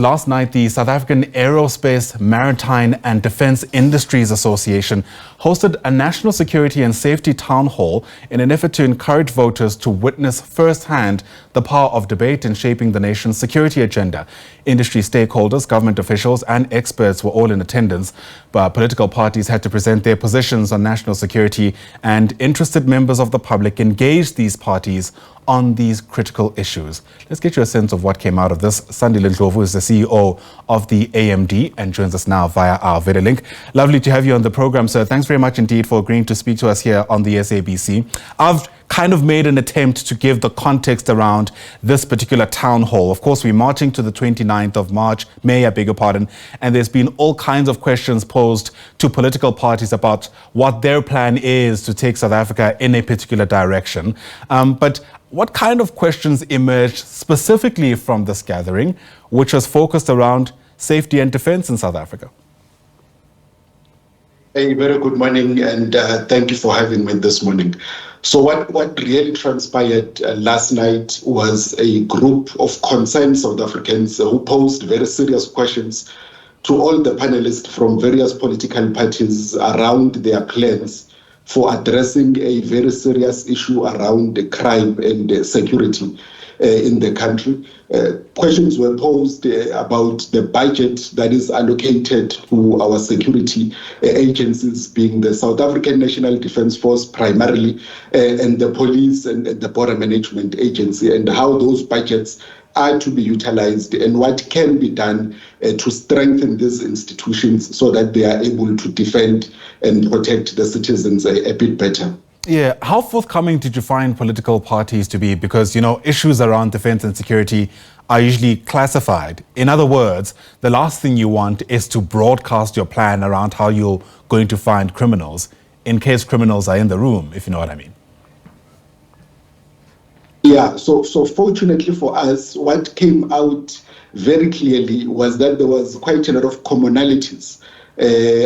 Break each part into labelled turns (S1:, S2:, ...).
S1: Last night, the South African Aerospace, Maritime and Defence Industries Association hosted a national security and safety town hall in an effort to encourage voters to witness firsthand the power of debate in shaping the nation's security agenda. Industry stakeholders, government officials and experts were all in attendance, but political parties had to present their positions on national security, and interested members of the public engaged these parties on these critical issues. Let's get you a sense of what came out of this. Sandile Ndlovu is the CEO of the AMD and joins us now via our video link. Lovely to have you on the program, sir. Thanks very much indeed for agreeing to speak to us here on the SABC. I've kind of made an attempt to give the context around this particular town hall. Of course, we're marching to the 29th of March, May, I beg your pardon, and there's been all kinds of questions posed to political parties about what their plan is to take South Africa in a particular direction. But what kind of questions emerged specifically from this gathering, which was focused around safety and defense in South Africa?
S2: A very good morning, and thank you for having me this morning. So what really transpired last night was a group of concerned South Africans who posed very serious questions to all the panelists from various political parties around their plans for addressing a very serious issue around the crime and security in the country. Questions were posed about the budget that is allocated to our security agencies, being the South African National Defence Force primarily, and the police and the border management agency, and how those budgets are to be utilized and what can be done to strengthen these institutions so that they are able to defend and protect the citizens a bit better.
S1: Yeah, how forthcoming did you find political parties to be? Because, you know, issues around defense and security are usually classified. In other words, the last thing you want is to broadcast your plan around how you're going to find criminals in case criminals are in the room, if you know what I mean.
S2: Yeah, so fortunately for us, what came out very clearly was that there was quite a lot of commonalities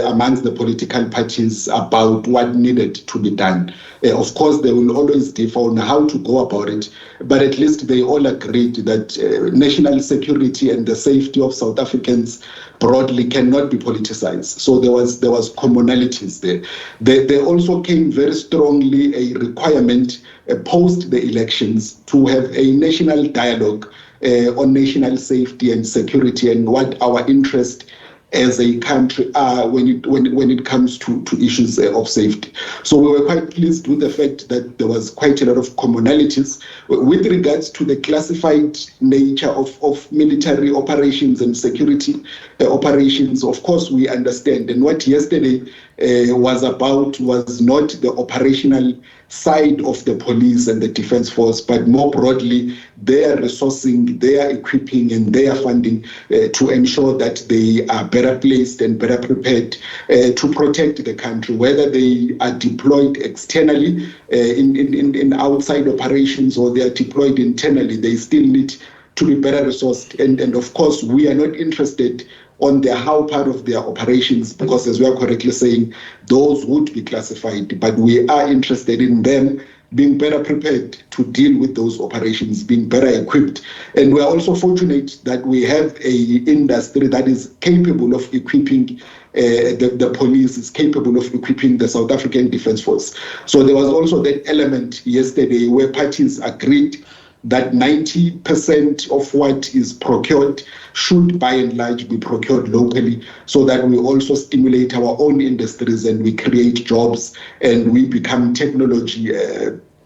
S2: amongst the political parties about what needed to be done. Of course, they will always differ on how to go about it, but at least they all agreed that national security and the safety of South Africans broadly cannot be politicized. So there was commonalities there. They also came very strongly a requirement post the elections to have a national dialogue on national safety and security and what our interest as a country are when it comes to issues of safety. So we were quite pleased with the fact that there was quite a lot of commonalities with regards to the classified nature of military operations and security operations. Of course, we understand, and what yesterday was about was not the operational side of the police and the defense force, but more broadly their resourcing, their equipping and their funding to ensure that they are better placed and better prepared to protect the country, whether they are deployed externally in outside operations or they are deployed internally. They still need to be better resourced, and of course we are not interested on the how part of their operations, because as we are correctly saying, those would be classified, but we are interested in them being better prepared to deal with those operations, being better equipped. And we are also fortunate that we have a industry that is capable of equipping the police, is capable of equipping the South African Defence Force. So there was also that element yesterday where parties agreed that 90% of what is procured should by and large be procured locally, so that we also stimulate our own industries and we create jobs and we become technology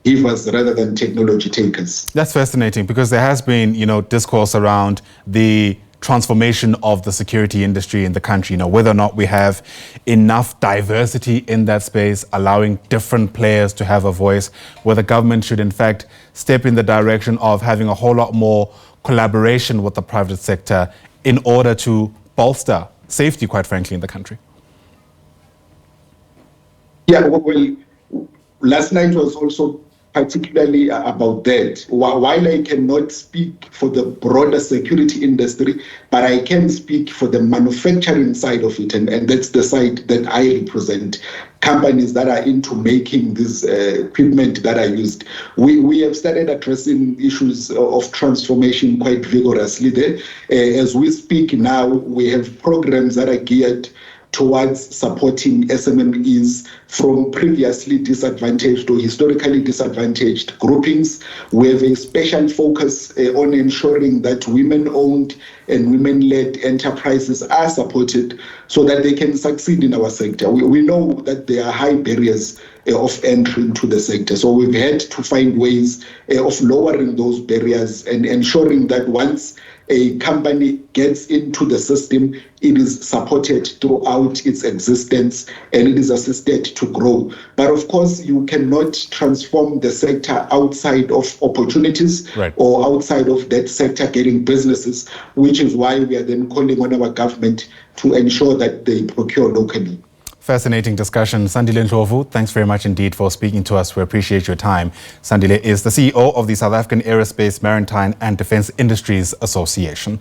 S2: givers rather than technology takers.
S1: That's fascinating, because there has been, discourse around the transformation of the security industry in the country, whether or not we have enough diversity in that space, allowing different players to have a voice, whether government should in fact step in the direction of having a whole lot more collaboration with the private sector in order to bolster safety, quite frankly, in the country.
S2: Yeah, well, last night was also particularly about that. While I cannot speak for the broader security industry, but I can speak for the manufacturing side of it, and that's the side that I represent. Companies that are into making this equipment that are used. We have started addressing issues of transformation quite vigorously there. As we speak now, we have programs that are geared towards supporting SMMEs from previously disadvantaged or historically disadvantaged groupings. We have a special focus on ensuring that women-owned and women-led enterprises are supported so that they can succeed in our sector. We know that there are high barriers of entry into the sector. So we've had to find ways of lowering those barriers and ensuring that once a company gets into the system, it is supported throughout its existence and it is assisted to grow. But of course, you cannot transform the sector outside of opportunities or outside of that sector getting businesses, which is why we are then calling on our government to ensure that they procure locally.
S1: Fascinating discussion. Sandile Ndlovu, thanks very much indeed for speaking to us. We appreciate your time. Sandile is the CEO of the South African Aerospace, Maritime and Defence Industries Association.